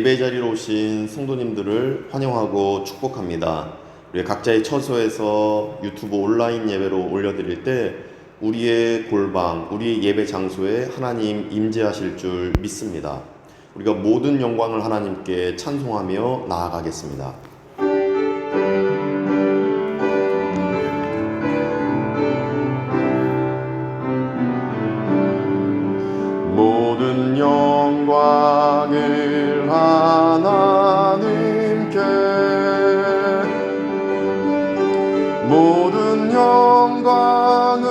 예배 자리로 오신 성도님들을 환영하고 축복합니다. 우리 각자의 처소에서 유튜브 온라인 예배로 올려드릴 때 우리의 골방, 우리의 예배 장소에 하나님 임재하실 줄 믿습니다. 우리가 모든 영광을 하나님께 찬송하며 나아가겠습니다. 모든 영광을 하나님께, 모든 영광을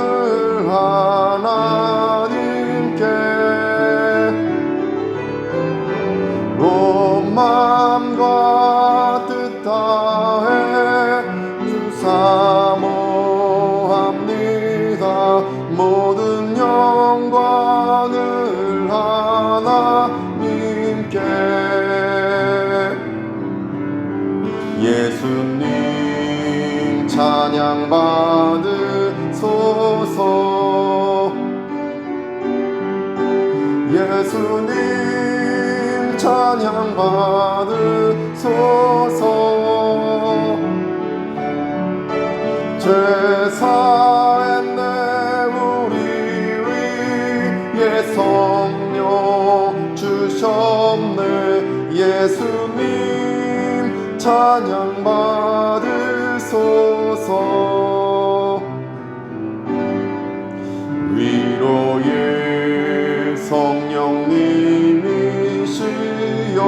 하나님께, 온 마음과 뜻 다해 주 사모합니다. 모든 영광을 하나님께. 예수님 찬양 받으소서. 예수님 찬양 받으소서. 죄사했네 우리 위에 성령 주셨네. 예수님 찬양 받으소서. 위로의 성령님이시여,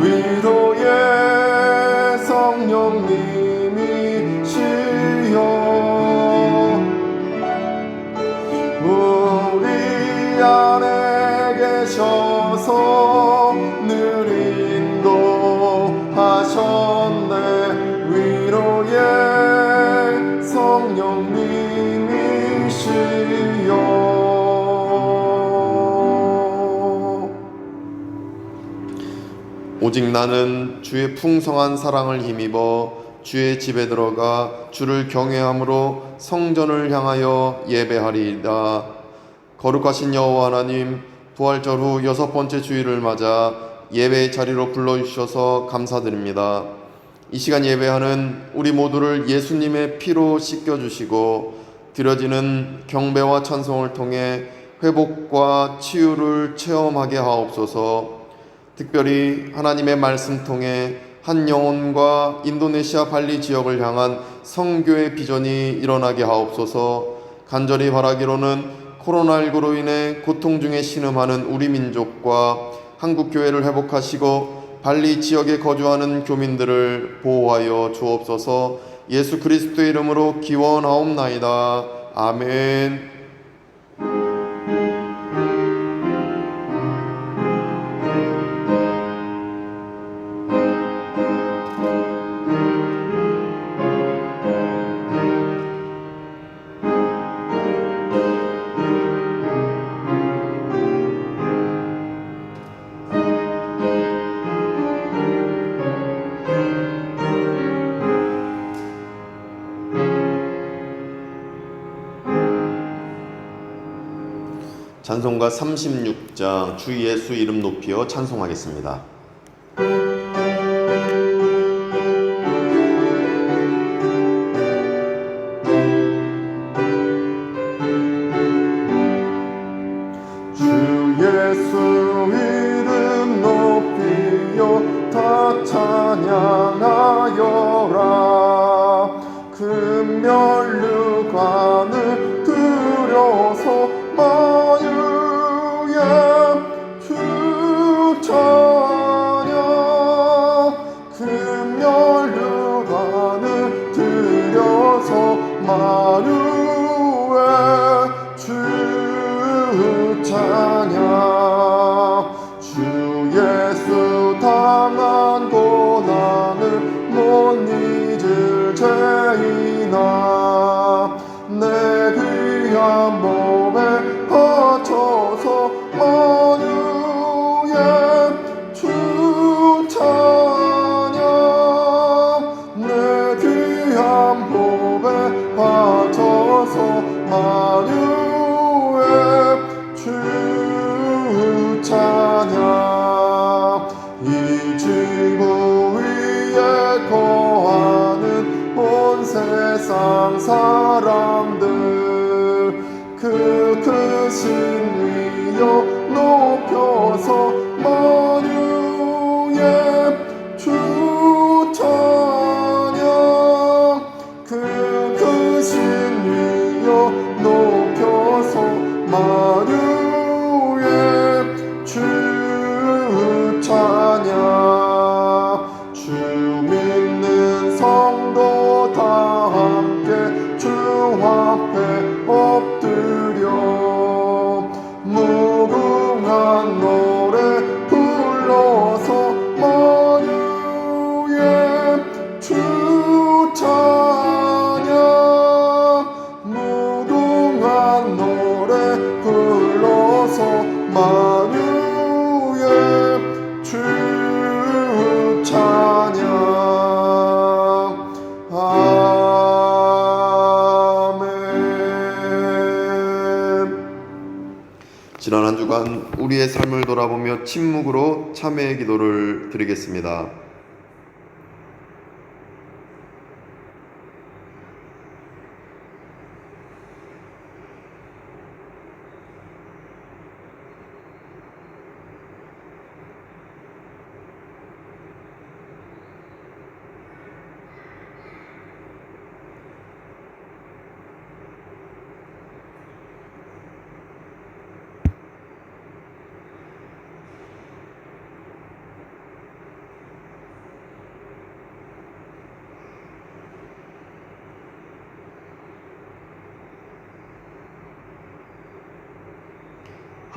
위로의 성령님이시여, 우리 안에 계셔서 늘 인도하셨네. 위로의 성령님이시여. 오직 나는 주의 풍성한 사랑을 힘입어 주의 집에 들어가 주를 경외함으로 성전을 향하여 예배하리이다. 거룩하신 여호와 하나님, 부활절 후 6번째 주일을 맞아 예배의 자리로 불러주셔서 감사드립니다. 이 시간 예배하는 우리 모두를 예수님의 피로 씻겨주시고 드려지는 경배와 찬송을 통해 회복과 치유를 체험하게 하옵소서. 특별히 하나님의 말씀 통해 한 영혼과 인도네시아 발리 지역을 향한 선교의 비전이 일어나게 하옵소서. 간절히 바라기로는 코로나19로 인해 고통 중에 신음하는 우리 민족과 한국교회를 회복하시고 발리 지역에 거주하는 교민들을 보호하여 주옵소서. 예수 그리스도의 이름으로 기원하옵나이다. 아멘. 찬송가 36장 주 예수 이름 높이어 찬송하겠습니다. 주 예수 이름 높이어 다 찬양하여라. 금면류관을 들여서 마유에 주 찬양. 우리의 삶을 돌아보며 침묵으로 참회의 기도를 드리겠습니다.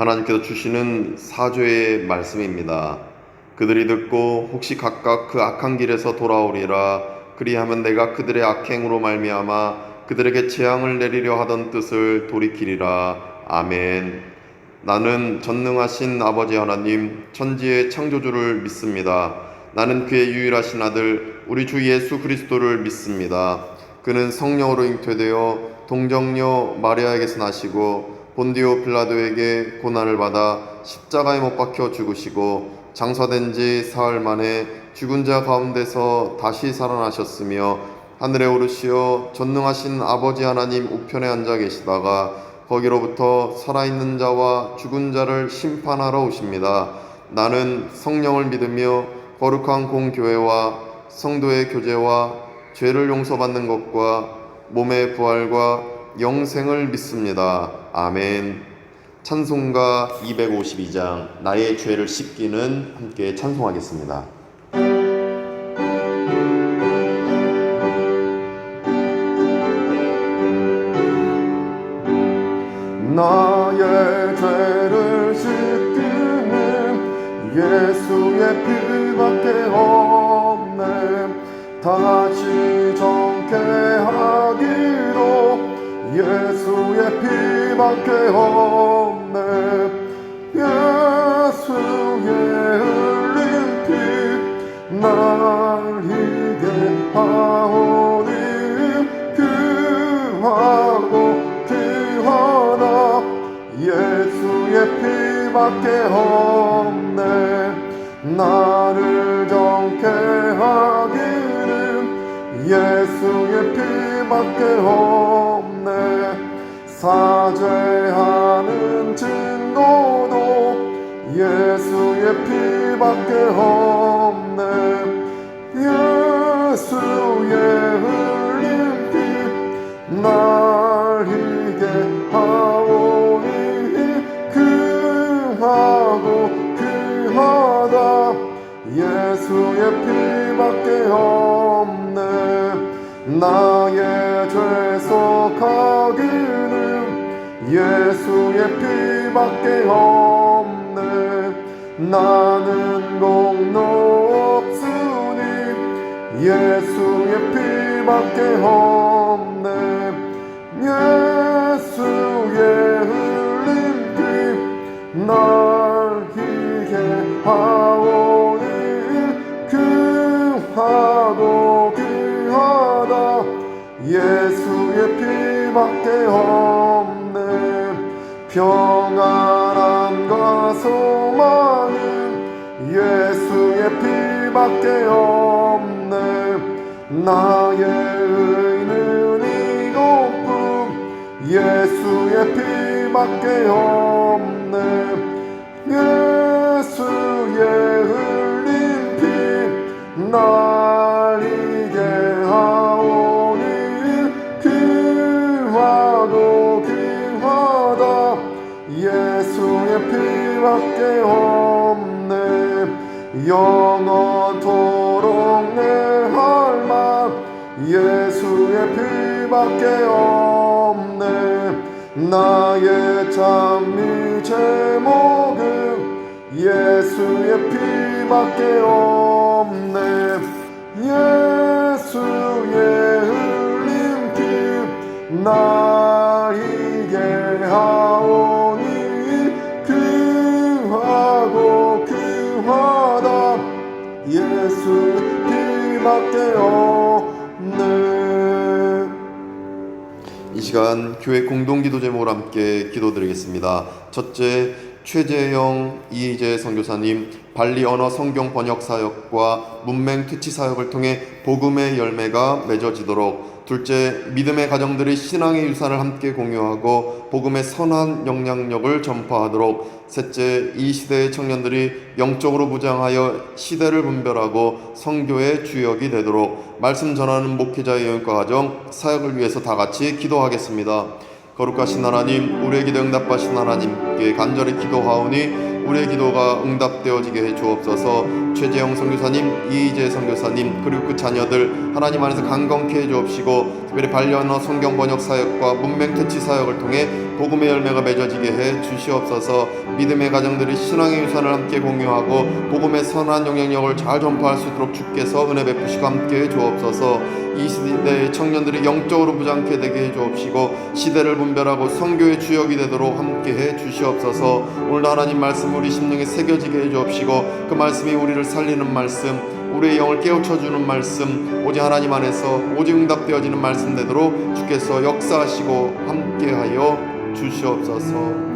하나님께서 주시는 사죄의 말씀입니다. 그들이 듣고 혹시 각각 그 악한 길에서 돌아오리라. 그리하면 내가 그들의 악행으로 말미암아 그들에게 재앙을 내리려 하던 뜻을 돌이키리라. 아멘. 나는 전능하신 아버지 하나님, 천지의 창조주를 믿습니다. 나는 그의 유일하신 아들 우리 주 예수 그리스도를 믿습니다. 그는 성령으로 잉태되어 동정녀 마리아에게서 나시고 본디오 빌라도에게 고난을 받아 십자가에 못 박혀 죽으시고 장사된 지 사흘 만에 죽은 자 가운데서 다시 살아나셨으며 하늘에 오르시어 전능하신 아버지 하나님 우편에 앉아 계시다가 거기로부터 살아있는 자와 죽은 자를 심판하러 오십니다. 나는 성령을 믿으며 거룩한 공교회와 성도의 교제와 죄를 용서받는 것과 몸의 부활과 영생을 믿습니다. 아멘. 찬송가 252장 나의 죄를 씻기는 함께 찬송하겠습니다. 나의 죄를 씻기는 예수의 피밖에 없네. 다시 정케 하기로 예수의 피밖에 없네. 예수의 흘린 피 날 희게 하오니 그하고 그하나 예수의 피밖에 없네. 나를 정케 하기는 예수의 피밖에 없네. 사죄하는 증거도 예수의 피밖에 없네. 예수의 흘린 피 날 희게 하오니 그하고 그하다 예수의 피밖에 없네. 나의 죄 속하기는 예수의 피밖에 없네. 나는 공로 없으니 예수의 피밖에 없네. 예수의 흘린 피 날 희게 하오니 그하고 그하다 예수의 피밖에 없네. 평안함과 소망은 예수의 피밖에 없네. 나의 의는 이것뿐 예수의 피밖에 없네. 예수의 흘린 피 날 희게 하오니 그하고 그하다 예수의 피밖에 없네. 영원토록 내 할망 예수의 피밖에 없네. 나의 찬미 제목은 예수의 피밖에 없네. 예수의 흘린 피 날 희게 하오니 그하고 그하다 예수의 피밖에 없네. 이 시간 교회 공동기도 제목으로 함께 기도드리겠습니다. 첫째, 최재영, 이희재 선교사님, 발리 언어 성경 번역 사역과 문맹 퇴치 사역을 통해 복음의 열매가 맺어지도록, 둘째, 믿음의 가정들이 신앙의 유산을 함께 공유하고 복음의 선한 영향력을 전파하도록, 셋째, 이 시대의 청년들이 영적으로 무장하여 시대를 분별하고 선교의 주역이 되도록 말씀 전하는 목회자의 영역과 가정 사역을 위해서 다 같이 기도하겠습니다. 거룩하신 하나님, 우리의 기도 응답하신 하나님께 간절히 기도하오니 우리의 기도가 응답되어지게 해 주옵소서. 최재영 선교사님, 이희재 선교사님, 그리고 그 자녀들 하나님 안에서 강건케 해 주옵시고, 특별히 발리언어 성경 번역 사역과 문맹 퇴치 사역을 통해 복음의 열매가 맺어지게 해 주시옵소서. 믿음의 가정들이 신앙의 유산을 함께 공유하고 복음의 선한 영향력을 잘 전파할 수 있도록 주께서 은혜 베푸시고 함께 해 주옵소서. 이 시대의 청년들이 영적으로 무장케 되게 해 주옵시고 시대를 분별하고 선교의 주역이 되도록 함께 해 주시옵소서. 오늘 하나님 말씀 우리 심령에 새겨지게 해 주옵시고 그 말씀이 우리를 살리는 말씀, 우리의 영을 깨우쳐주는 말씀, 오직 하나님 안에서 오직 응답되어지는 말씀 되도록 주께서 역사하시고 함께하여 주시옵소서.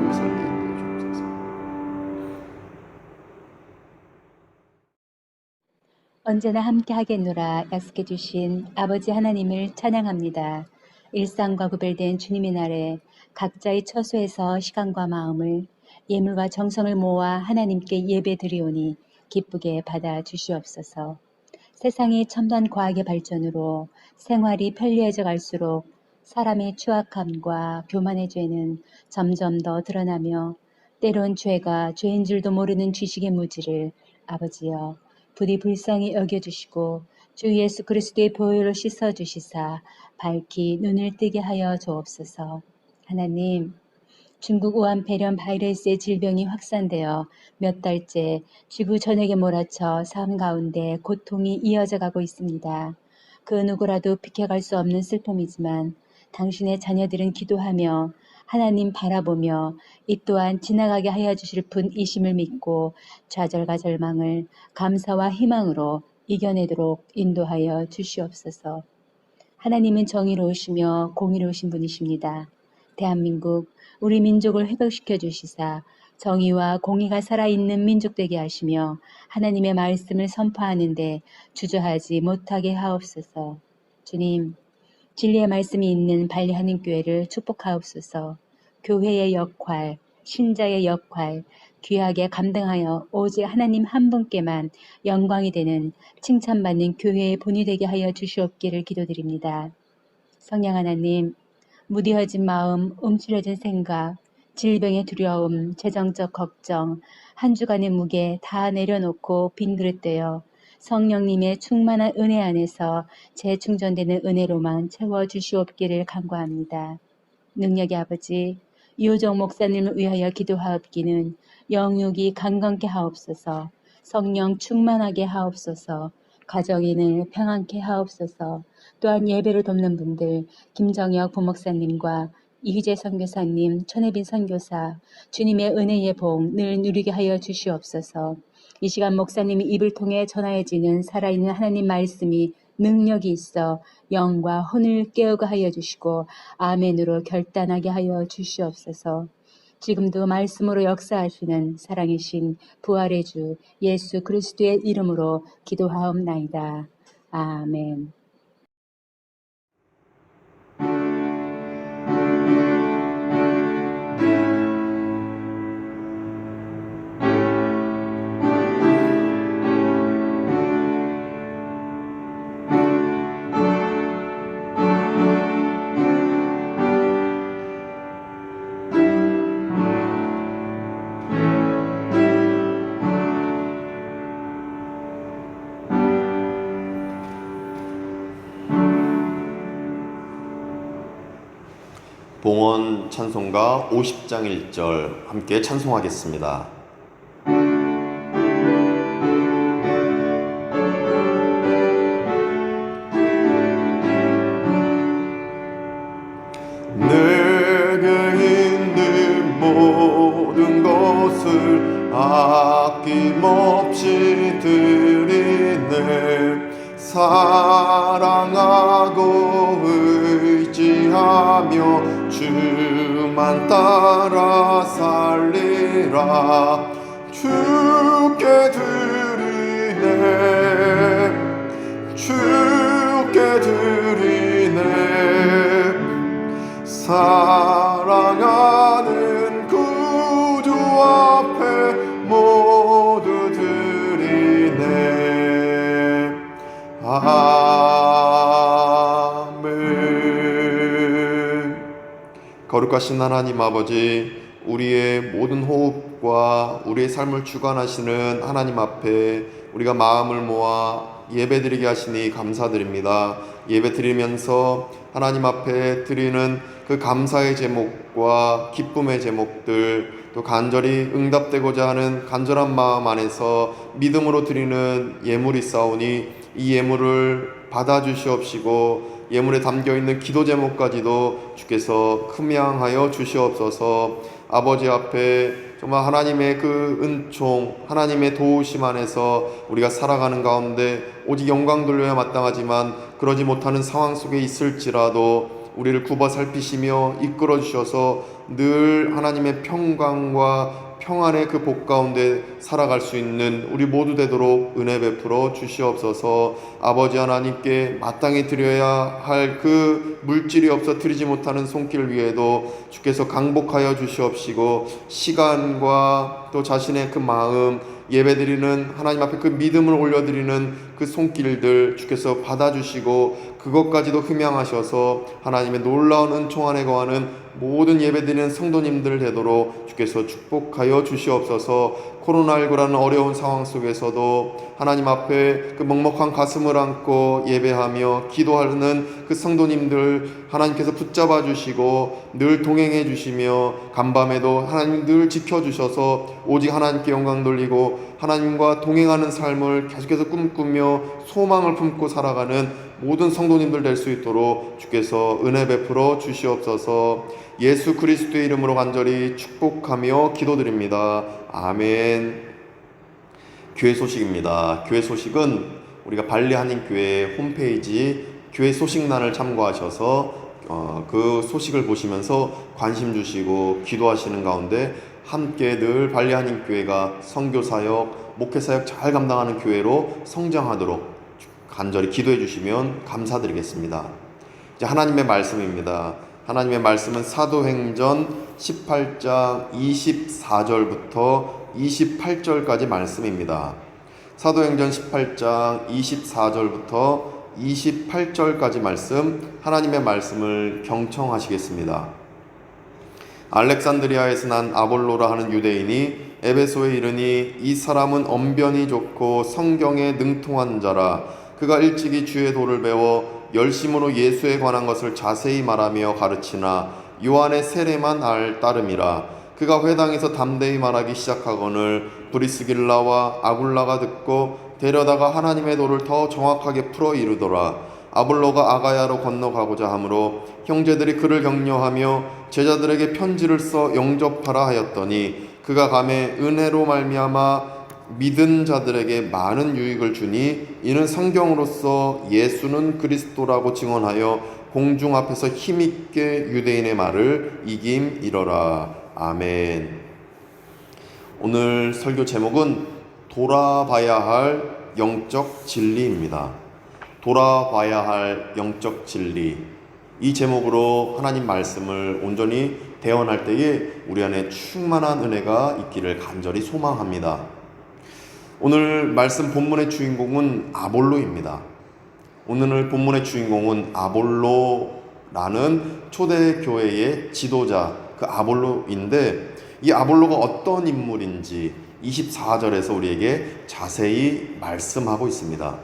언제나 함께하겠노라 약속해 주신 아버지 하나님을 찬양합니다. 일상과 구별된 주님의 날에 각자의 처소에서 시간과 마음을 예물과 정성을 모아 하나님께 예배 드리오니 기쁘게 받아 주시옵소서. 세상이 첨단 과학의 발전으로 생활이 편리해져 갈수록 사람의 추악함과 교만의 죄는 점점 더 드러나며 때론 죄가 죄인 줄도 모르는 지식의 무지를 아버지여 부디 불쌍히 여겨주시고 주 예수 그리스도의 보혈로 씻어주시사 밝히 눈을 뜨게 하여 주옵소서. 하나님, 중국 우한 폐렴 바이러스의 질병이 확산되어 몇 달째 지구 전역에 몰아쳐 삶 가운데 고통이 이어져 가고 있습니다. 그 누구라도 비켜갈 수 없는 슬픔이지만 당신의 자녀들은 기도하며 하나님 바라보며 이 또한 지나가게 하여 주실 분이심을 믿고 좌절과 절망을 감사와 희망으로 이겨내도록 인도하여 주시옵소서. 하나님은 정의로우시며 공의로우신 분이십니다. 대한민국 우리 민족을 회복시켜 주시사 정의와 공의가 살아있는 민족 되게 하시며 하나님의 말씀을 선포하는데 주저하지 못하게 하옵소서. 주님, 진리의 말씀이 있는 발리 한인교회를 축복하옵소서. 교회의 역할, 신자의 역할 귀하게 감당하여 오직 하나님 한 분께만 영광이 되는 칭찬받는 교회의 본이 되게 하여 주시옵기를 기도드립니다. 성령 하나님, 무뎌진 마음, 움츠려진 생각, 질병의 두려움, 재정적 걱정, 한 주간의 무게 다 내려놓고 빈 그릇 되어 성령님의 충만한 은혜 안에서 재충전되는 은혜로만 채워주시옵기를 간구합니다. 능력의 아버지, 유호정 목사님을 위하여 기도하옵기는 영육이 강건케 하옵소서, 성령 충만하게 하옵소서, 가정인을 평안케 하옵소서. 또한 예배를 돕는 분들, 김정혁 부목사님과 이휘재 선교사님, 천혜빈 선교사, 주님의 은혜의 복 늘 누리게 하여 주시옵소서. 이 시간 목사님이 입을 통해 전하여지는 살아있는 하나님 말씀이 능력이 있어 영과 혼을 깨우게 하여 주시고 아멘으로 결단하게 하여 주시옵소서. 지금도 말씀으로 역사하시는 사랑이신 부활의 주 예수 그리스도의 이름으로 기도하옵나이다. 아멘. 봉헌 찬송가 50장 1절 함께 찬송하겠습니다. 내게 있는 모든 것을 아낌없이 드리네. 사랑하고 의지하며 주만 따라 살리 아니라 주께 드리네 주께 드리네 사랑하는 구주 앞에 모두 드리네 아멘. 거룩하신 하나님 아버지, 우리의 모든 호흡과 우리의 삶을 주관하시는 하나님 앞에 우리가 마음을 모아 예배드리게 하시니 감사드립니다. 예배드리면서 하나님 앞에 드리는 그 감사의 제목과 기쁨의 제목들, 또 간절히 응답되고자 하는 간절한 마음 안에서 믿음으로 드리는 예물이 있사오니 이 예물을 받아주시옵시고 예물에 담겨있는 기도 제목까지도 주께서 흠양하여 주시옵소서. 아버지 앞에 정말 하나님의 그 은총, 하나님의 도우심 안에서 우리가 살아가는 가운데 오직 영광 돌려야 마땅하지만 그러지 못하는 상황 속에 있을지라도 우리를 굽어 살피시며 이끌어 주셔서 늘 하나님의 평강과 평안의 그 복 가운데 살아갈 수 있는 우리 모두 되도록 은혜 베풀어 주시옵소서. 아버지 하나님께 마땅히 드려야 할 그 물질이 없어 드리지 못하는 손길 위에도 주께서 강복하여 주시옵시고 시간과 또 자신의 그 마음 예배드리는 하나님 앞에 그 믿음을 올려드리는 그 손길들 주께서 받아주시고 그것까지도 흠양하셔서 하나님의 놀라운 은총 안에 거하는 모든 예배드리는 성도님들 되도록 주께서 축복하여 주시옵소서. 코로나19라는 어려운 상황 속에서도 하나님 앞에 그 먹먹한 가슴을 안고 예배하며 기도하는 그 성도님들 하나님께서 붙잡아 주시고 늘 동행해 주시며 간밤에도 하나님 늘 지켜주셔서 오직 하나님께 영광 돌리고 하나님과 동행하는 삶을 계속해서 꿈꾸며 소망을 품고 살아가는 모든 성도님들 될 수 있도록 주께서 은혜 베풀어 주시옵소서. 예수 그리스도의 이름으로 간절히 축복하며 기도드립니다. 아멘. 교회 소식입니다. 교회 소식은 우리가 발리 한인교회 홈페이지 교회 소식란을 참고하셔서 그 소식을 보시면서 관심 주시고 기도하시는 가운데 함께 늘 발리 한인교회가 선교사역, 목회사역 잘 감당하는 교회로 성장하도록 간절히 기도해 주시면 감사드리겠습니다. 이제 하나님의 말씀입니다. 하나님의 말씀은 사도행전 18장 24절부터 28절까지 말씀입니다. 사도행전 18장 24절부터 28절까지 말씀, 하나님의 말씀을 경청하시겠습니다. 알렉산드리아에서 난 아볼로라 하는 유대인이 에베소에 이르니 이 사람은 언변이 좋고 성경에 능통한 자라. 그가 일찍이 주의 도를 배워 열심으로 예수에 관한 것을 자세히 말하며 가르치나 요한의 세례만 알 따름이라. 그가 회당에서 담대히 말하기 시작하거늘 브리스길라와 아굴라가 듣고 데려다가 하나님의 도를 더 정확하게 풀어 이르더라. 아볼로가 아가야로 건너가고자 하므로 형제들이 그를 격려하며 제자들에게 편지를 써 영접하라 하였더니 그가 가매 은혜로 말미암아 믿은 자들에게 많은 유익을 주니 이는 성경으로서 예수는 그리스도라고 증언하여 공중 앞에서 힘있게 유대인의 말을 이김이러라. 아멘. 오늘 설교 제목은 돌아봐야 할 영적 진리입니다. 돌아봐야 할 영적 진리. 이 제목으로 하나님 말씀을 온전히 대언할 때에 우리 안에 충만한 은혜가 있기를 간절히 소망합니다. 오늘 말씀 본문의 주인공은 아볼로입니다. 오늘 본문의 주인공은 아볼로라는 초대교회의 지도자, 그 아볼로인데 이 아볼로가 어떤 인물인지 24절에서 우리에게 자세히 말씀하고 있습니다.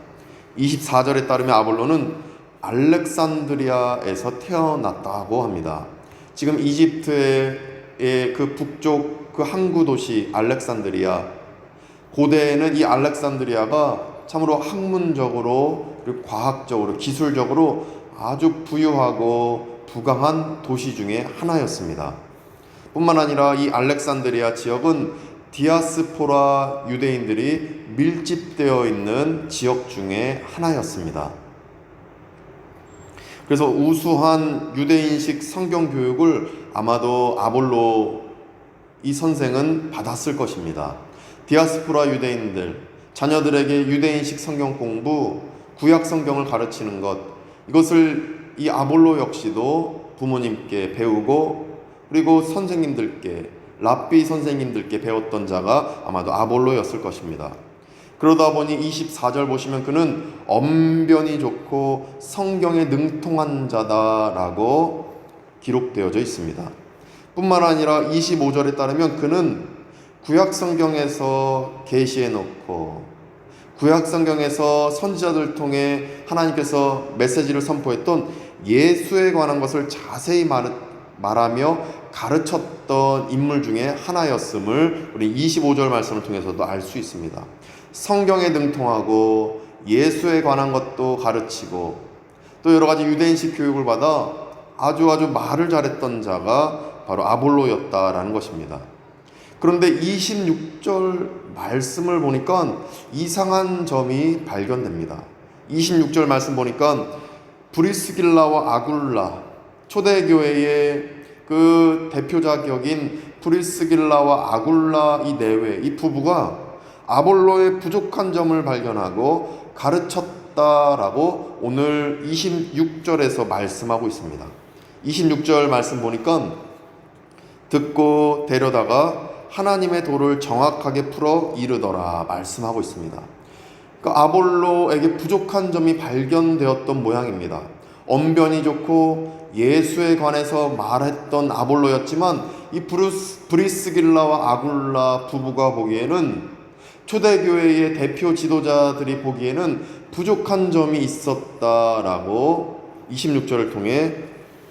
24절에 따르면 아볼로는 알렉산드리아에서 태어났다고 합니다. 지금 이집트의 그 북쪽 그 항구 도시 알렉산드리아, 고대에는 이 알렉산드리아가 참으로 학문적으로 그리고 과학적으로 기술적으로 아주 부유하고 부강한 도시 중에 하나였습니다. 뿐만 아니라 이 알렉산드리아 지역은 디아스포라 유대인들이 밀집되어 있는 지역 중에 하나였습니다. 그래서 우수한 유대인식 성경 교육을 아마도 아볼로 이 선생은 받았을 것입니다. 디아스포라 유대인들, 자녀들에게 유대인식 성경 공부, 구약 성경을 가르치는 것, 이것을 이 아볼로 역시도 부모님께 배우고 그리고 선생님들께, 랍비 선생님들께 배웠던 자가 아마도 아볼로였을 것입니다. 그러다 보니 24절 보시면 그는 언변이 좋고 성경에 능통한 자다라고 기록되어져 있습니다. 뿐만 아니라 25절에 따르면 그는 구약 성경에서 계시해 놓고 구약 성경에서 선지자들 통해 하나님께서 메시지를 선포했던 예수에 관한 것을 자세히 말하며 가르쳤던 인물 중에 하나였음을 우리 25절 말씀을 통해서도 알 수 있습니다. 성경에 능통하고 예수에 관한 것도 가르치고 또 여러 가지 유대인식 교육을 받아 아주 말을 잘했던 자가 바로 아볼로였다라는 것입니다. 그런데 26절 말씀을 보니까 이상한 점이 발견됩니다. 26절 말씀 보니까 브리스길라와 아굴라, 초대교회의 그 대표자 격인 브리스길라와 아굴라 이 내외, 이 부부가 아볼로의 부족한 점을 발견하고 가르쳤다라고 오늘 26절에서 말씀하고 있습니다. 26절 말씀 보니까 듣고 데려다가 하나님의 도를 정확하게 풀어 이르더라 말씀하고 있습니다. 그러니까 아볼로에게 부족한 점이 발견되었던 모양입니다. 언변이 좋고 예수에 관해서 말했던 아볼로였지만 이 브리스길라와 아굴라 부부가 보기에는 초대교회의 대표 지도자들이 보기에는 부족한 점이 있었다라고 26절을 통해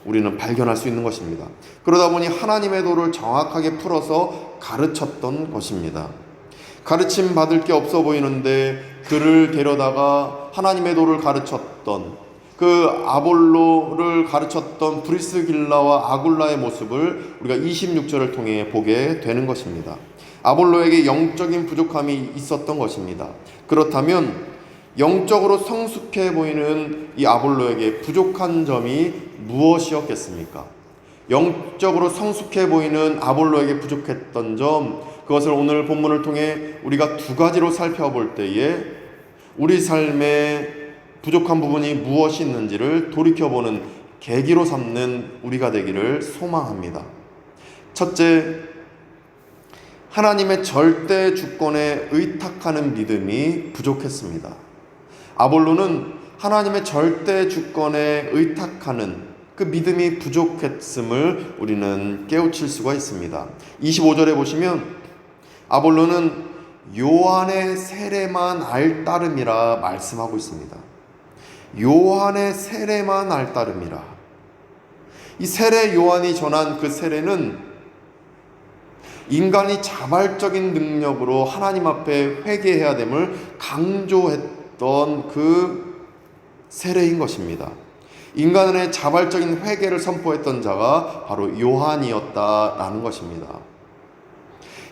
우리는 발견할 수 있는 것입니다. 그러다 보니 하나님의 도를 정확하게 풀어서 가르쳤던 것입니다. 가르침 받을 게 없어 보이는데 그를 데려다가 하나님의 도를 가르쳤던 그 아볼로를 가르쳤던 브리스길라와 아굴라의 모습을 우리가 26절을 통해 보게 되는 것입니다. 아볼로에게 영적인 부족함이 있었던 것입니다. 그렇다면 영적으로 성숙해 보이는 이 아볼로에게 부족한 점이 무엇이었겠습니까? 영적으로 성숙해 보이는 아볼로에게 부족했던 점, 그것을 오늘 본문을 통해 우리가 두 가지로 살펴볼 때에 우리 삶에 부족한 부분이 무엇이 있는지를 돌이켜보는 계기로 삼는 우리가 되기를 소망합니다. 첫째, 하나님의 절대 주권에 의탁하는 믿음이 부족했습니다. 아볼로는 하나님의 절대 주권에 의탁하는 그 믿음이 부족했음을 우리는 깨우칠 수가 있습니다. 25절에 보시면 아볼로는 요한의 세례만 알 따름이라 말씀하고 있습니다. 요한의 세례만 알 따름이라. 이 세례 요한이 전한 그 세례는 인간이 자발적인 능력으로 하나님 앞에 회개해야 됨을 강조했던 그 세례인 것입니다. 인간의 자발적인 회개를 선포했던 자가 바로 요한이었다라는 것입니다.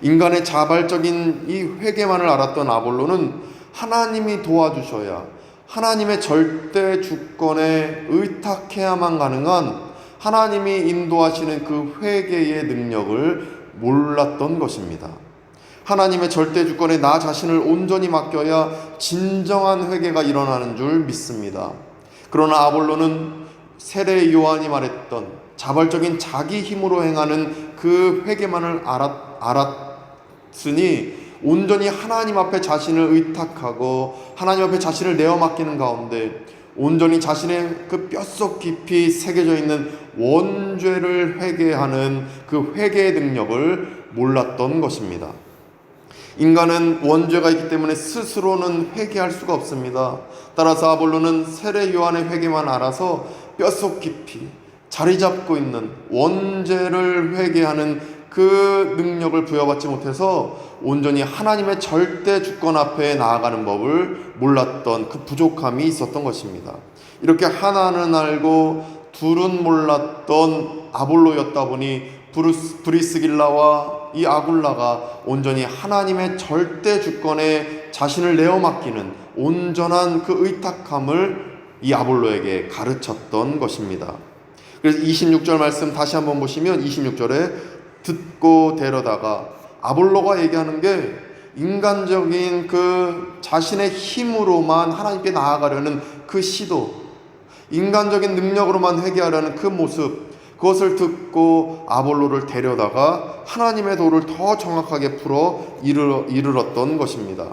인간의 자발적인 이 회개만을 알았던 아볼로는 하나님이 도와주셔야 하나님의 절대 주권에 의탁해야만 가능한 하나님이 인도하시는 그 회개의 능력을 몰랐던 것입니다. 하나님의 절대 주권에 나 자신을 온전히 맡겨야 진정한 회개가 일어나는 줄 믿습니다. 그러나 아볼로는 세례 요한이 말했던 자발적인 자기 힘으로 행하는 그 회개만을 알았으니 온전히 하나님 앞에 자신을 의탁하고 하나님 앞에 자신을 내어 맡기는 가운데 온전히 자신의 그 뼛속 깊이 새겨져 있는 원죄를 회개하는 그 회개의 능력을 몰랐던 것입니다. 인간은 원죄가 있기 때문에 스스로는 회개할 수가 없습니다. 따라서 아볼로는 세례 요한의 회개만 알아서 뼛속 깊이 자리 잡고 있는 원죄를 회개하는 그 능력을 부여받지 못해서 온전히 하나님의 절대 주권 앞에 나아가는 법을 몰랐던 그 부족함이 있었던 것입니다. 이렇게 하나는 알고 둘은 몰랐던 아볼로였다 보니 브리스길라와 이 아굴라가 온전히 하나님의 절대 주권에 자신을 내어 맡기는 온전한 그 의탁함을 이 아볼로에게 가르쳤던 것입니다. 그래서 26절 말씀 다시 한번 보시면 26절에 듣고 데려다가 아볼로가 얘기하는 게 인간적인 그 자신의 힘으로만 하나님께 나아가려는 그 시도, 인간적인 능력으로만 회개하려는 그 모습, 그것을 듣고 아볼로를 데려다가 하나님의 도를 더 정확하게 풀어 이르렀던 것입니다.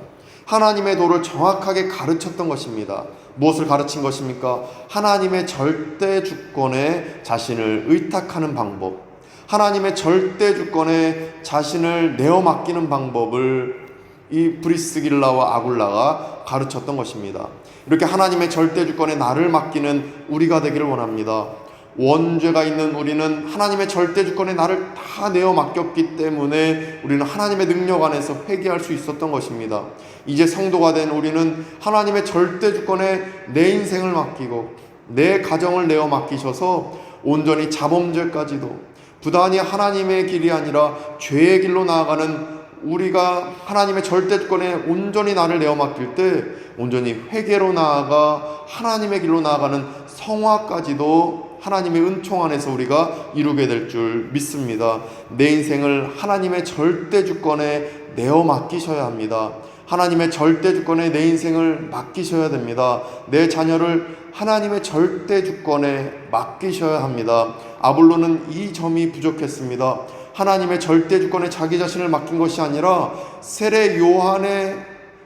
하나님의 도를 정확하게 가르쳤던 것입니다. 무엇을 가르친 것입니까? 하나님의 절대 주권에 자신을 의탁하는 방법, 하나님의 절대 주권에 자신을 내어 맡기는 방법을 이 브리스길라와 아굴라가 가르쳤던 것입니다. 이렇게 하나님의 절대 주권에 나를 맡기는 우리가 되기를 원합니다. 원죄가 있는 우리는 하나님의 절대 주권에 나를 다 내어 맡겼기 때문에 우리는 하나님의 능력 안에서 회개할 수 있었던 것입니다. 이제 성도가 된 우리는 하나님의 절대 주권에 내 인생을 맡기고 내 가정을 내어 맡기셔서 온전히 자범죄까지도 부단히 하나님의 길이 아니라 죄의 길로 나아가는 우리가 하나님의 절대 주권에 온전히 나를 내어 맡길 때 온전히 회개로 나아가 하나님의 길로 나아가는 성화까지도 하나님의 은총 안에서 우리가 이루게 될 줄 믿습니다. 내 인생을 하나님의 절대 주권에 내어 맡기셔야 합니다. 하나님의 절대 주권에 내 인생을 맡기셔야 됩니다. 내 자녀를 하나님의 절대 주권에 맡기셔야 합니다. 아볼로는 이 점이 부족했습니다. 하나님의 절대 주권에 자기 자신을 맡긴 것이 아니라 세례 요한의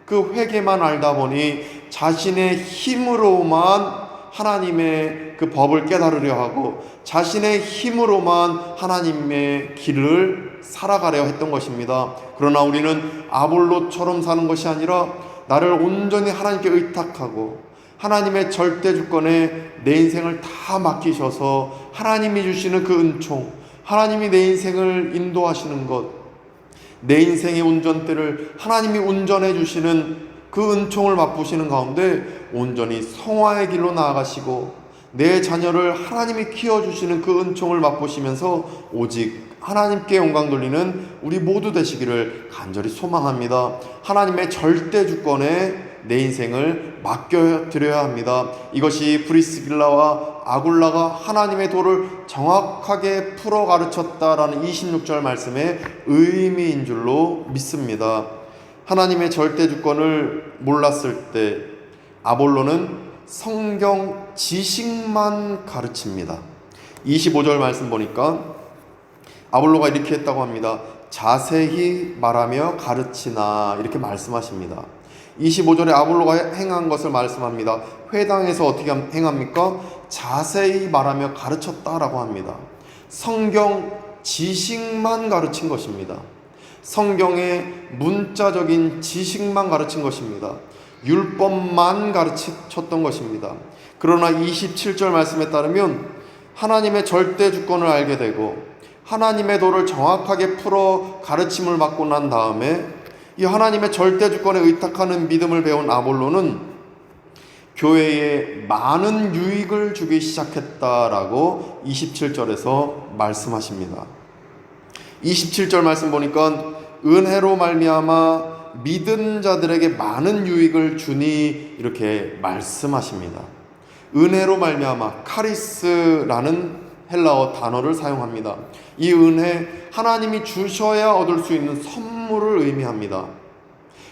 그 회개만 알다 보니 자신의 힘으로만 하나님의 그 법을 깨달으려 하고 자신의 힘으로만 하나님의 길을 살아가려 했던 것입니다. 그러나 우리는 아볼로처럼 사는 것이 아니라 나를 온전히 하나님께 의탁하고 하나님의 절대 주권에 내 인생을 다 맡기셔서 하나님이 주시는 그 은총, 하나님이 내 인생을 인도하시는 것, 내 인생의 운전대를 하나님이 운전해 주시는 그 은총을 맛보시는 가운데 온전히 성화의 길로 나아가시고 내 자녀를 하나님이 키워주시는 그 은총을 맛보시면서 오직 하나님께 영광 돌리는 우리 모두 되시기를 간절히 소망합니다. 하나님의 절대 주권에 내 인생을 맡겨드려야 합니다. 이것이 브리스길라와 아굴라가 하나님의 도를 정확하게 풀어 가르쳤다라는 26절 말씀의 의미인 줄로 믿습니다. 하나님의 절대 주권을 몰랐을 때 아볼로는 성경 지식만 가르칩니다. 25절 말씀 보니까 아볼로가 이렇게 했다고 합니다. 자세히 말하며 가르치나 이렇게 말씀하십니다. 25절에 아볼로가 행한 것을 말씀합니다. 회당에서 어떻게 행합니까? 자세히 말하며 가르쳤다라고 합니다. 성경 지식만 가르친 것입니다. 성경의 문자적인 지식만 가르친 것입니다. 율법만 가르쳤던 것입니다. 그러나 27절 말씀에 따르면 하나님의 절대 주권을 알게 되고 하나님의 도를 정확하게 풀어 가르침을 받고 난 다음에 이 하나님의 절대 주권에 의탁하는 믿음을 배운 아볼로는 교회에 많은 유익을 주기 시작했다라고 27절에서 말씀하십니다. 27절 말씀 보니까 은혜로 말미암아 믿은 자들에게 많은 유익을 주니 이렇게 말씀하십니다. 은혜로 말미암아 카리스라는 헬라어 단어를 사용합니다. 이 은혜, 하나님이 주셔야 얻을 수 있는 선물을 의미합니다.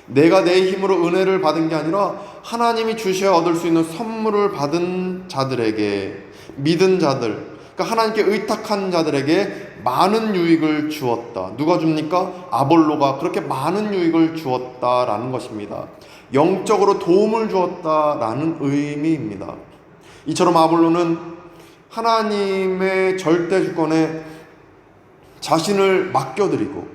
내가 내 힘으로 은혜를 받은 게 아니라 하나님이 주셔야 얻을 수 있는 선물을 받은 자들에게, 믿은 자들, 그러니까 하나님께 의탁한 자들에게 많은 유익을 주었다. 누가 줍니까? 아볼로가 그렇게 많은 유익을 주었다라는 것입니다. 영적으로 도움을 주었다라는 의미입니다. 이처럼 아볼로는 하나님의 절대 주권에 자신을 맡겨드리고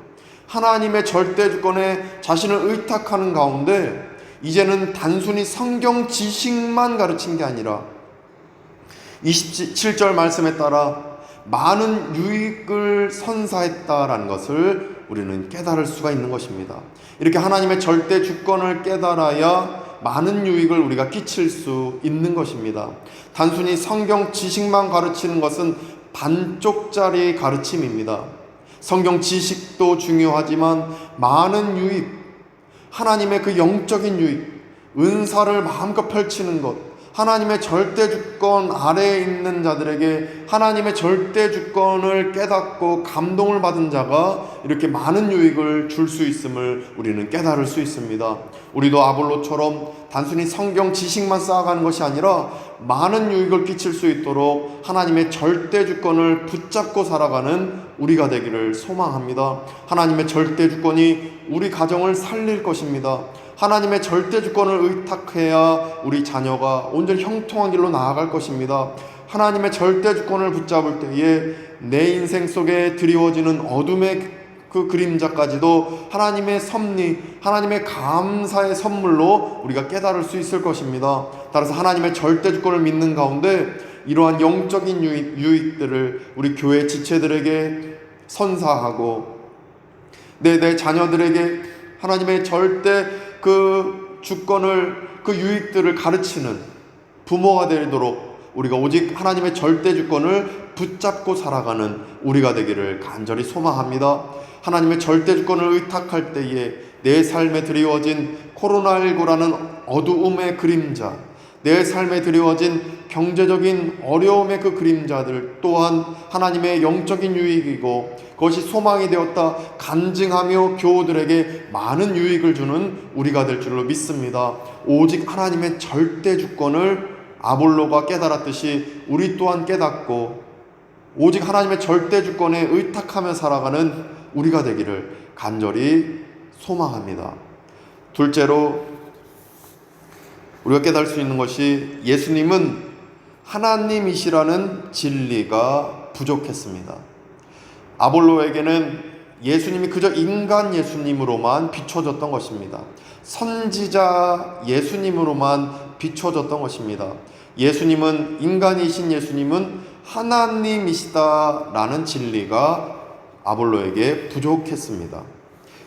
하나님의 절대 주권에 자신을 의탁하는 가운데 이제는 단순히 성경 지식만 가르친 게 아니라 27절 말씀에 따라 많은 유익을 선사했다라는 것을 우리는 깨달을 수가 있는 것입니다. 이렇게 하나님의 절대 주권을 깨달아야 많은 유익을 우리가 끼칠 수 있는 것입니다. 단순히 성경 지식만 가르치는 것은 반쪽짜리 가르침입니다. 성경 지식도 중요하지만 많은 유익, 하나님의 그 영적인 유익, 은사를 마음껏 펼치는 것, 하나님의 절대 주권 아래에 있는 자들에게 하나님의 절대 주권을 깨닫고 감동을 받은 자가 이렇게 많은 유익을 줄 수 있음을 우리는 깨달을 수 있습니다. 우리도 아볼로처럼 단순히 성경 지식만 쌓아가는 것이 아니라 많은 유익을 끼칠 수 있도록 하나님의 절대 주권을 붙잡고 살아가는 우리가 되기를 소망합니다. 하나님의 절대 주권이 우리 가정을 살릴 것입니다. 하나님의 절대 주권을 의탁해야 우리 자녀가 온전히 형통한 길로 나아갈 것입니다. 하나님의 절대 주권을 붙잡을 때에 내 인생 속에 드리워지는 어둠의 그 그림자까지도 하나님의 섭리, 하나님의 감사의 선물로 우리가 깨달을 수 있을 것입니다. 따라서 하나님의 절대 주권을 믿는 가운데 이러한 영적인 유익들을 우리 교회 지체들에게 선사하고 내 자녀들에게 하나님의 절대 그 주권을, 그 유익들을 가르치는 부모가 되도록 우리가 오직 하나님의 절대 주권을 붙잡고 살아가는 우리가 되기를 간절히 소망합니다. 하나님의 절대 주권을 의탁할 때에 내 삶에 드리워진 코로나19라는 어두움의 그림자, 내 삶에 드리워진 경제적인 어려움의 그 그림자들 또한 하나님의 영적인 유익이고 그것이 소망이 되었다 간증하며 교우들에게 많은 유익을 주는 우리가 될 줄로 믿습니다. 오직 하나님의 절대 주권을 아볼로가 깨달았듯이 우리 또한 깨닫고 오직 하나님의 절대 주권에 의탁하며 살아가는 우리가 되기를 간절히 소망합니다. 둘째로 우리가 깨달을 수 있는 것이 예수님은 하나님이시라는 진리가 부족했습니다. 아볼로에게는 예수님이 그저 인간 예수님으로만 비춰졌던 것입니다. 선지자 예수님으로만 비춰졌던 것입니다. 예수님은, 인간이신 예수님은 하나님이시다라는 진리가 아볼로에게 부족했습니다.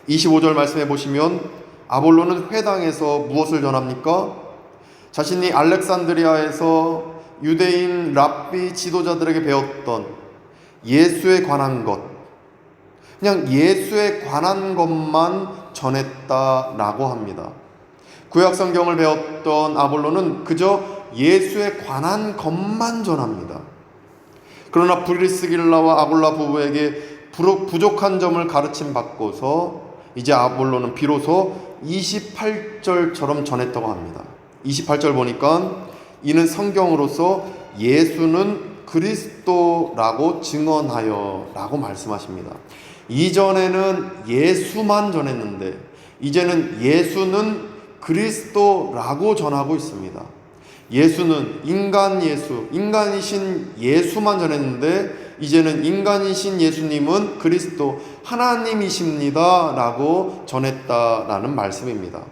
25절 말씀해 보시면 아볼로는 회당에서 무엇을 전합니까? 자신이 알렉산드리아에서 유대인 랍비 지도자들에게 배웠던 예수에 관한 것, 그냥 예수에 관한 것만 전했다라고 합니다. 구약 성경을 배웠던 아볼로는 그저 예수에 관한 것만 전합니다. 그러나 브리스길라와 아굴라 부부에게 부족한 점을 가르침 받고서 이제 아볼로는 비로소 28절처럼 전했다고 합니다. 28절 보니까 이는 성경으로서 예수는 그리스도라고 증언하여 라고 말씀하십니다. 이전에는 예수만 전했는데 이제는 예수는 그리스도라고 전하고 있습니다. 예수는 인간 예수, 인간이신 예수만 전했는데 이제는 인간이신 예수님은 그리스도 하나님이십니다 라고 전했다라는 말씀입니다.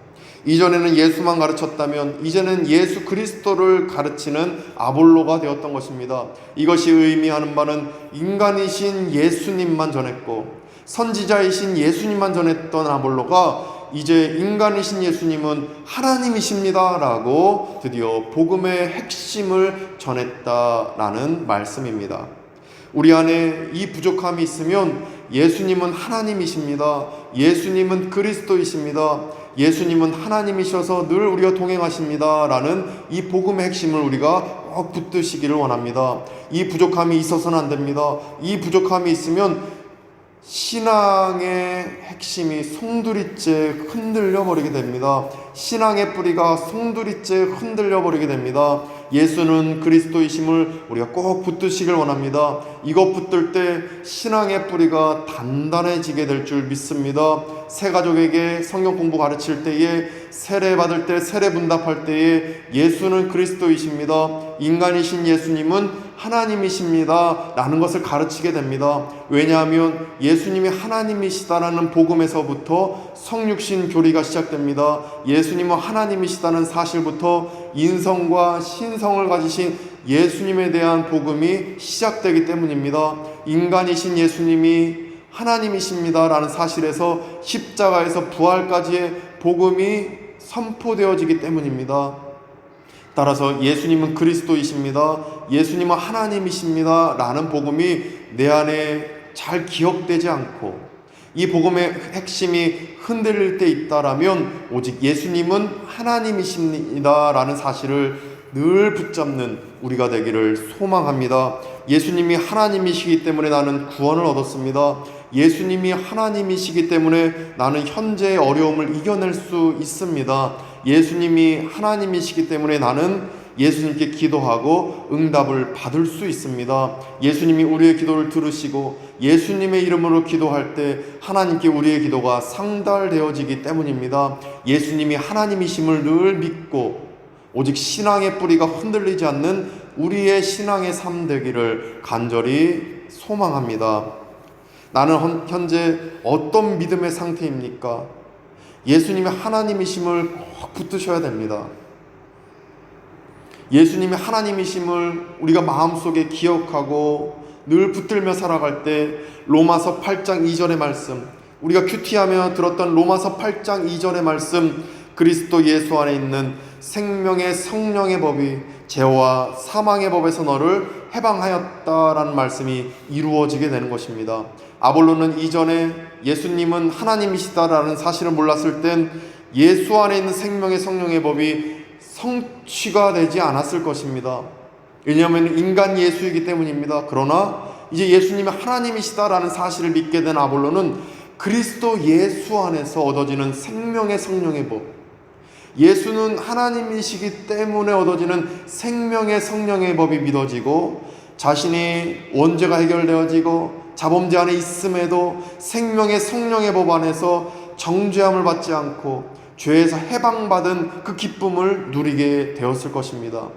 이전에는 예수만 가르쳤다면 이제는 예수 그리스도를 가르치는 아볼로가 되었던 것입니다. 이것이 의미하는 바는 인간이신 예수님만 전했고 선지자이신 예수님만 전했던 아볼로가 이제 인간이신 예수님은 하나님이십니다 라고 드디어 복음의 핵심을 전했다라는 말씀입니다. 우리 안에 이 부족함이 있으면 예수님은 하나님이십니다. 예수님은 그리스도이십니다. 예수님은 하나님이셔서 늘 우리와 동행하십니다 라는 이 복음의 핵심을 우리가 꼭 붙드시기를 원합니다. 이 부족함이 있어서는 안 됩니다. 이 부족함이 있으면 신앙의 핵심이 송두리째 흔들려 버리게 됩니다. 신앙의 뿌리가 송두리째 흔들려 버리게 됩니다. 예수는 그리스도이심을 우리가 꼭 붙드시길 원합니다. 이것 붙들 때 신앙의 뿌리가 단단해지게 될 줄 믿습니다. 새 가족에게 성경 공부 가르칠 때에 세례 받을 때 세례 분답할 때에 예수는 그리스도이십니다. 인간이신 예수님은 하나님이십니다 라는 것을 가르치게 됩니다. 왜냐하면 예수님이 하나님이시다라는 복음에서부터 성육신 교리가 시작됩니다. 예수님은 하나님이시다는 사실부터 인성과 신성을 가지신 예수님에 대한 복음이 시작되기 때문입니다. 인간이신 예수님이 하나님이십니다 라는 사실에서 십자가에서 부활까지의 복음이 선포되어지기 때문입니다. 따라서 예수님은 그리스도이십니다. 예수님은 하나님이십니다 라는 복음이 내 안에 잘 기억되지 않고 이 복음의 핵심이 흔들릴 때 있다라면 오직 예수님은 하나님이십니다 라는 사실을 늘 붙잡는 우리가 되기를 소망합니다. 예수님이 하나님이시기 때문에 나는 구원을 얻었습니다. 예수님이 하나님이시기 때문에 나는 현재의 어려움을 이겨낼 수 있습니다. 예수님이 하나님이시기 때문에 나는 예수님께 기도하고 응답을 받을 수 있습니다. 예수님이 우리의 기도를 들으시고 예수님의 이름으로 기도할 때 하나님께 우리의 기도가 상달되어지기 때문입니다. 예수님이 하나님이심을 늘 믿고 오직 신앙의 뿌리가 흔들리지 않는 우리의 신앙의 삶 되기를 간절히 소망합니다. 나는 현재 어떤 믿음의 상태입니까? 예수님이 하나님이심을 꼭 붙드셔야 됩니다. 예수님이 하나님이심을 우리가 마음속에 기억하고 늘 붙들며 살아갈 때 로마서 8장 2절의 말씀, 우리가 큐티하며 들었던 로마서 8장 2절의 말씀, 그리스도 예수 안에 있는 생명의 성령의 법이 죄와 사망의 법에서 너를 해방하였다라는 말씀이 이루어지게 되는 것입니다. 아볼로는 이전에 예수님은 하나님이시다라는 사실을 몰랐을 땐 예수 안에 있는 생명의 성령의 법이 성취가 되지 않았을 것입니다. 왜냐하면 인간 예수이기 때문입니다. 그러나 이제 예수님이 하나님이시다라는 사실을 믿게 된 아볼로는 그리스도 예수 안에서 얻어지는 생명의 성령의 법, 예수는 하나님이시기 때문에 얻어지는 생명의 성령의 법이 믿어지고 자신이 원죄가 해결되어지고 자범죄 안에 있음에도 생명의 성령의 법 안에서 정죄함을 받지 않고 죄에서 해방받은 그 기쁨을 누리게 되었을 것입니다.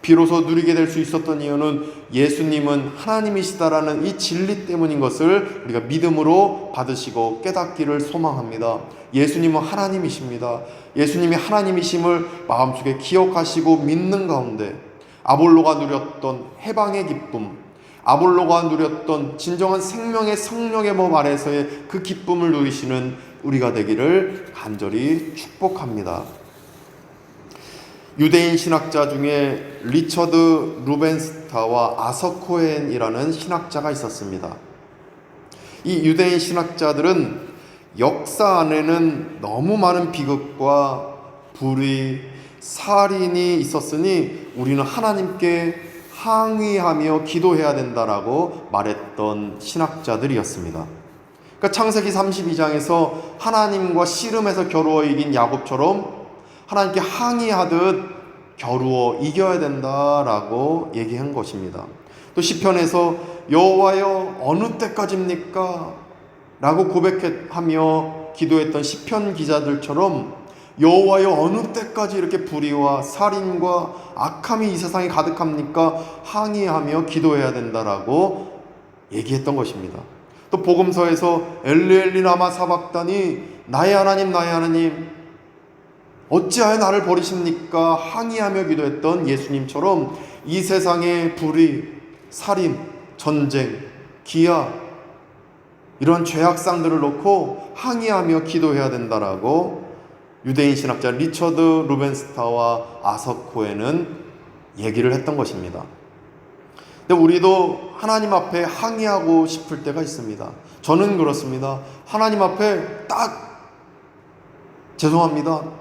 비로소 누리게 될 수 있었던 이유는 예수님은 하나님이시다라는 이 진리 때문인 것을 우리가 믿음으로 받으시고 깨닫기를 소망합니다. 예수님은 하나님이십니다. 예수님이 하나님이심을 마음속에 기억하시고 믿는 가운데 아볼로가 누렸던 해방의 기쁨, 아볼로가 누렸던 진정한 생명의 성령의 법 아래서의 그 기쁨을 누리시는 우리가 되기를 간절히 축복합니다. 유대인 신학자 중에 리처드 루벤스타와 아서 코헨이라는 신학자가 있었습니다. 이 유대인 신학자들은 역사 안에는 너무 많은 비극과 불의, 살인이 있었으니 우리는 하나님께 항의하며 기도해야 된다라고 말했던 신학자들이었습니다. 그러니까 창세기 32장에서 하나님과 씨름해서 겨루어 이긴 야곱처럼 하나님께 항의하듯 겨루어 이겨야 된다라고 얘기한 것입니다. 또 시편에서 여호와여 어느 때까지입니까? 라고 고백하며 기도했던 시편 기자들처럼 여호와여 어느 때까지 이렇게 불의와 살인과 악함이 이 세상에 가득합니까? 항의하며 기도해야 된다라고 얘기했던 것입니다. 또 복음서에서 엘리엘리 라마 사박다니 나의 하나님 어찌하여 나를 버리십니까? 항의하며 기도했던 예수님처럼 이 세상의 불의, 살인, 전쟁, 기아 이런 죄악상들을 놓고 항의하며 기도해야 된다라고 유대인 신학자 리처드 루벤스타와 아서 코헨은 얘기를 했던 것입니다. 근데 우리도 하나님 앞에 항의하고 싶을 때가 있습니다. 저는 그렇습니다. 하나님 앞에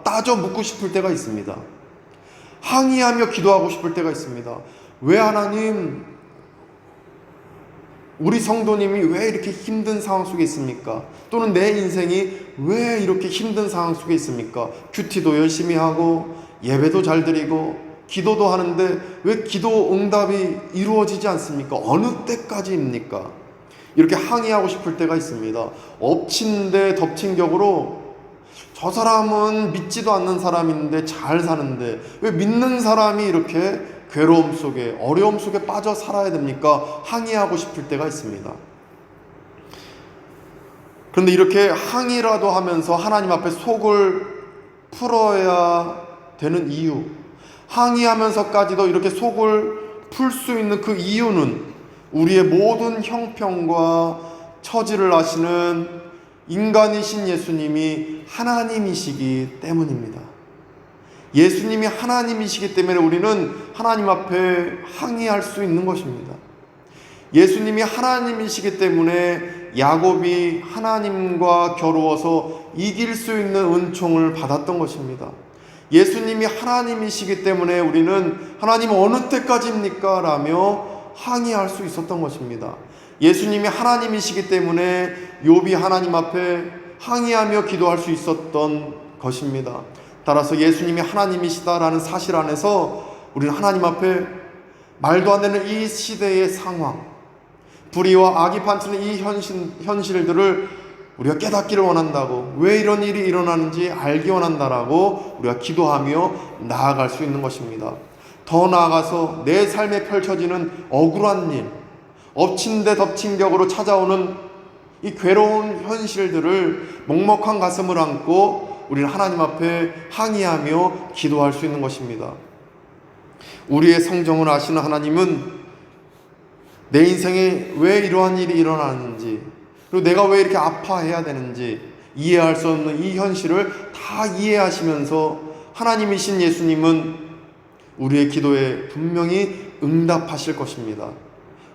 따져 묻고 싶을 때가 있습니다. 항의하며 기도하고 싶을 때가 있습니다. 왜 하나님, 우리 성도님이 왜 이렇게 힘든 상황 속에 있습니까? 또는 내 인생이 왜 이렇게 힘든 상황 속에 있습니까? 큐티도 열심히 하고 예배도 잘 드리고 기도도 하는데 왜 기도 응답이 이루어지지 않습니까? 어느 때까지입니까? 이렇게 항의하고 싶을 때가 있습니다. 엎친 데 덮친 격으로 저 사람은 믿지도 않는 사람인데 잘 사는데 왜 믿는 사람이 이렇게 괴로움 속에 어려움 속에 빠져 살아야 됩니까? 항의하고 싶을 때가 있습니다. 그런데 이렇게 항의라도 하면서 하나님 앞에 속을 풀어야 되는 이유, 항의하면서까지도 이렇게 속을 풀 수 있는 그 이유는 우리의 모든 형편과 처지를 아시는 인간이신 예수님이 하나님이시기 때문입니다. 예수님이 하나님이시기 때문에 우리는 하나님 앞에 항의할 수 있는 것입니다. 예수님이 하나님이시기 때문에 야곱이 하나님과 겨루어서 이길 수 있는 은총을 받았던 것입니다. 예수님이 하나님이시기 때문에 우리는 하나님 어느 때까지입니까? 라며 항의할 수 있었던 것입니다. 예수님이 하나님이시기 때문에 욥이 하나님 앞에 항의하며 기도할 수 있었던 것입니다. 따라서 예수님이 하나님이시다라는 사실 안에서 우리는 하나님 앞에 말도 안 되는 이 시대의 상황, 불의와 악이 판치는 이 현실들을 우리가 깨닫기를 원한다고, 왜 이런 일이 일어나는지 알기 원한다라고 우리가 기도하며 나아갈 수 있는 것입니다. 더 나아가서 내 삶에 펼쳐지는 억울한 일, 엎친 데 덮친 격으로 찾아오는 이 괴로운 현실들을 먹먹한 가슴을 안고 우리는 하나님 앞에 항의하며 기도할 수 있는 것입니다. 우리의 성정을 아시는 하나님은 내 인생에 왜 이러한 일이 일어나는지, 그리고 내가 왜 이렇게 아파해야 되는지 이해할 수 없는 이 현실을 다 이해하시면서 하나님이신 예수님은 우리의 기도에 분명히 응답하실 것입니다.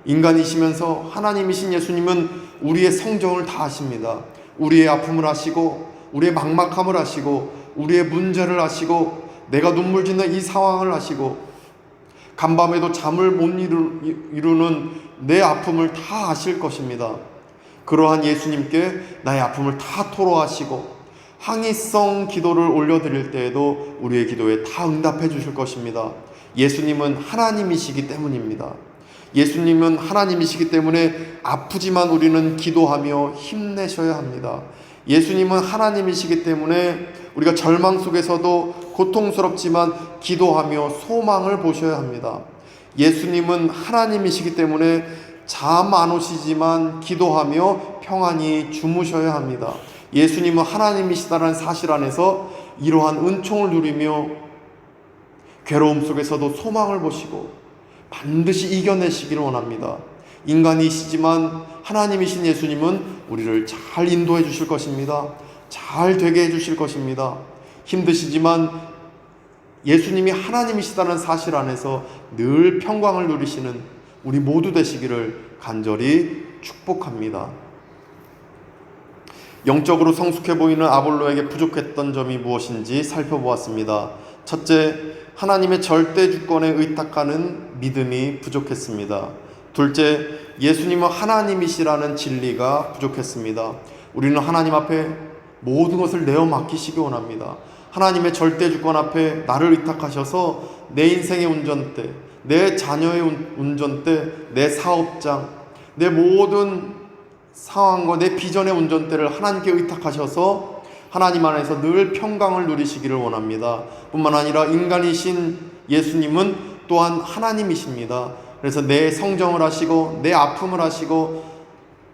인간이시면서 하나님이신 예수님은 우리의 성정을 다 아십니다. 우리의 아픔을 아시고, 우리의 막막함을 아시고, 우리의 문제를 아시고, 내가 눈물 짓는 이 상황을 아시고, 간밤에도 잠을 못 이루는 내 아픔을 다 아실 것입니다. 그러한 예수님께 나의 아픔을 다 토로하시고 항의성 기도를 올려드릴 때에도 우리의 기도에 다 응답해 주실 것입니다. 예수님은 하나님이시기 때문입니다. 예수님은 하나님이시기 때문에 아프지만 우리는 기도하며 힘내셔야 합니다. 예수님은 하나님이시기 때문에 우리가 절망 속에서도 고통스럽지만 기도하며 소망을 보셔야 합니다. 예수님은 하나님이시기 때문에 잠 안 오시지만 기도하며 평안히 주무셔야 합니다. 예수님은 하나님이시다라는 사실 안에서 이러한 은총을 누리며 괴로움 속에서도 소망을 보시고 반드시 이겨내시기를 원합니다. 인간이시지만 하나님이신 예수님은 우리를 잘 인도해 주실 것입니다. 잘 되게 해 주실 것입니다. 힘드시지만 예수님이 하나님이시다는 사실 안에서 늘 평강을 누리시는 우리 모두 되시기를 간절히 축복합니다. 영적으로 성숙해 보이는 아볼로에게 부족했던 점이 무엇인지 살펴보았습니다. 첫째, 하나님의 절대 주권에 의탁하는 믿음이 부족했습니다. 둘째, 예수님은 하나님이시라는 진리가 부족했습니다. 우리는 하나님 앞에 모든 것을 내어 맡기시기 원합니다. 하나님의 절대 주권 앞에 나를 의탁하셔서 내 인생의 운전대, 내 자녀의 운전대, 내 사업장, 내 모든 상황과 내 비전의 운전대를 하나님께 의탁하셔서 하나님 안에서 늘 평강을 누리시기를 원합니다. 뿐만 아니라 인간이신 예수님은 또한 하나님이십니다. 그래서 내 성정을 하시고 내 아픔을 하시고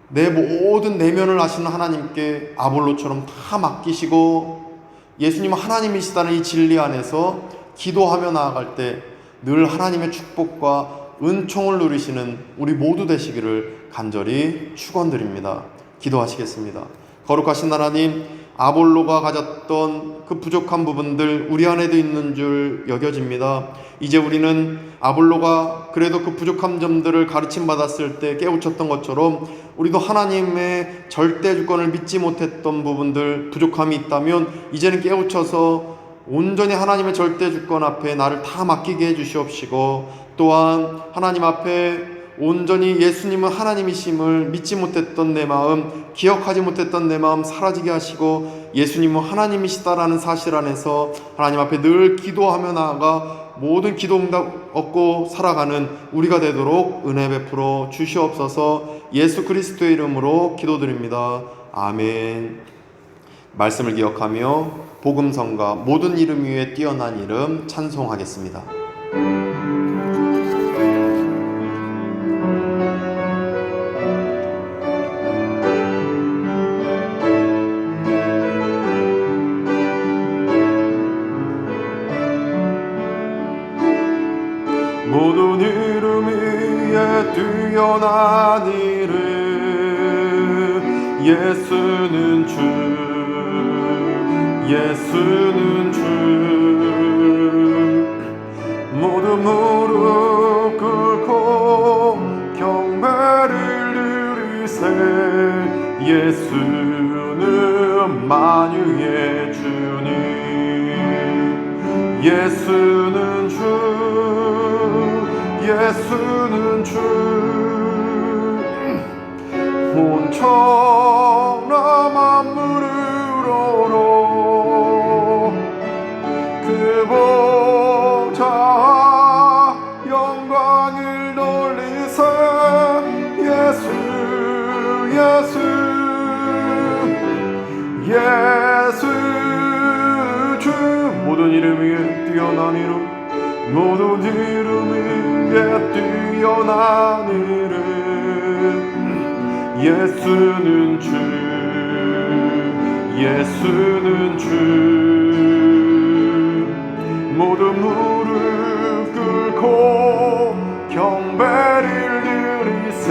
내 모든 내면을 아시는 하나님께 아볼로처럼 다 맡기시고 예수님은 하나님이시다는 이 진리 안에서 기도하며 나아갈 때 늘 하나님의 축복과 은총을 누리시는 우리 모두 되시기를 간절히 축원드립니다. 기도하시겠습니다. 거룩하신 하나님, 아볼로가 가졌던 그 부족한 부분들 우리 안에도 있는 줄 여겨집니다. 이제 우리는 아볼로가 그래도 그 부족한 점들을 가르침 받았을 때 깨우쳤던 것처럼 우리도 하나님의 절대 주권을 믿지 못했던 부분들, 부족함이 있다면 이제는 깨우쳐서 온전히 하나님의 절대 주권 앞에 나를 다 맡기게 해주시옵시고, 또한 하나님 앞에 온전히 예수님은 하나님이심을 믿지 못했던 내 마음, 기억하지 못했던 내 마음 사라지게 하시고 예수님은 하나님이시다라는 사실 안에서 하나님 앞에 늘 기도하며 나아가 모든 기도 응답 얻고 살아가는 우리가 되도록 은혜 베풀어 주시옵소서. 예수 그리스도의 이름으로 기도드립니다. 아멘. 말씀을 기억하며 복음성가 모든 이름 위에 뛰어난 이름 찬송하겠습니다. 모든 이름 위에 뛰어난 이름 예수는 주 예수는 주 모두 무릎 꿇고 경배를 누리세 예수는 만유의 주님 예수는 주 예수는 주 온 천하 만물을 우러러 그 보좌 영광을 돌리세 예수 예수 예수 주 모든 이름 위에 뛰어난 이름 모든 이름 위에 뛰어난 이름 예수는 주 예수는 주 모든 무릎 꿇고 경배를 드리세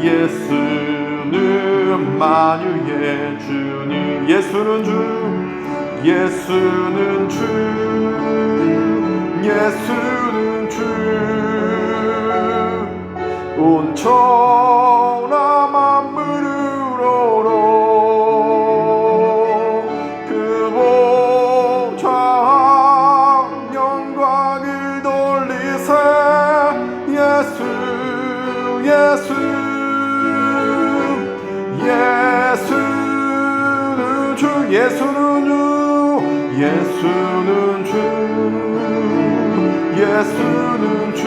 예수는 만유의 주님 예수는 주 예수는 주 예수는 주 온 천하 만물을 우러러 그 보좌 영광을 돌리세 예수 예수 예수는 주 예수는 주 예수는 주 예수는 주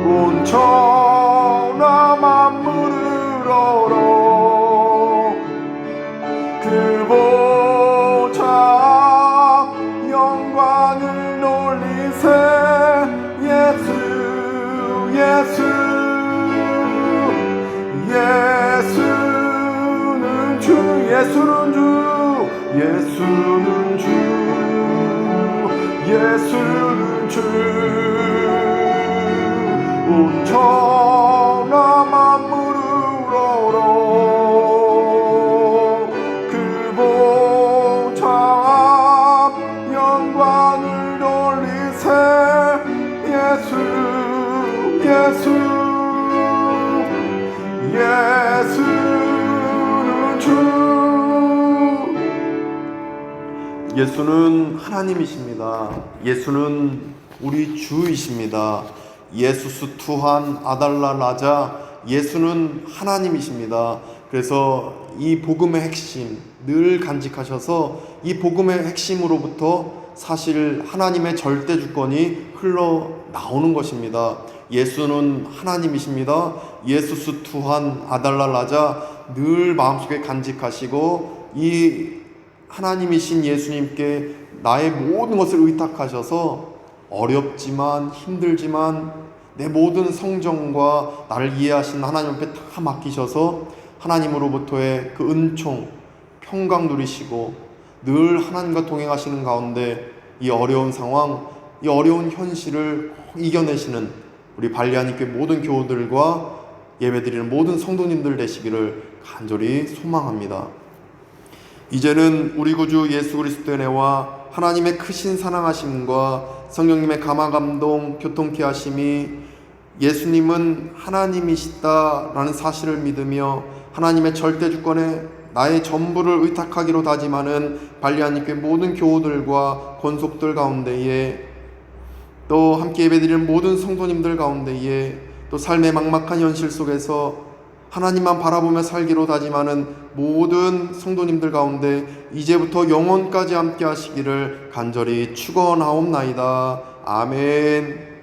온 천하 만물을 우러러 그 보좌 영광을 돌리세 예수 예수 예수는 주 예수는 주 예수는 주 예수는 주 온 천하 만물을 우러러 그 보좌 영광을 돌리세 예수 예수 예수는 주 예수는 하나님이십니다. 예수는 우리 주이십니다. 예수스 투한 아달라 라자 예수는 하나님이십니다. 그래서 이 복음의 핵심 늘 간직하셔서 이 복음의 핵심으로부터 사실 하나님의 절대 주권이 흘러나오는 것입니다. 예수는 하나님이십니다. 예수스 투한 아달라 라자 늘 마음속에 간직하시고 이 하나님이신 예수님께 나의 모든 것을 의탁하셔서 어렵지만 힘들지만 내 모든 성정과 나를 이해하신 하나님 앞에 다 맡기셔서 하나님으로부터의 그 은총, 평강 누리시고 늘 하나님과 동행하시는 가운데 이 어려운 상황, 이 어려운 현실을 이겨내시는 우리 발리아니교회 모든 교우들과 예배드리는 모든 성도님들 되시기를 간절히 소망합니다. 이제는 우리 구주 예수 그리스도의 은혜와 하나님의 크신 사랑하심과 성령님의 감화감동 교통케 하심이 예수님은 하나님이시다라는 사실을 믿으며 하나님의 절대 주권에 나의 전부를 의탁하기로 다짐하는 발리아니교회 모든 교우들과 권속들 가운데에 또 함께 예배드리는 모든 성도님들 가운데에 또 삶의 막막한 현실 속에서 하나님만 바라보며 살기로 다짐하는 모든 성도님들 가운데 이제부터 영원까지 함께 하시기를 간절히 축원하옵나이다. 아멘.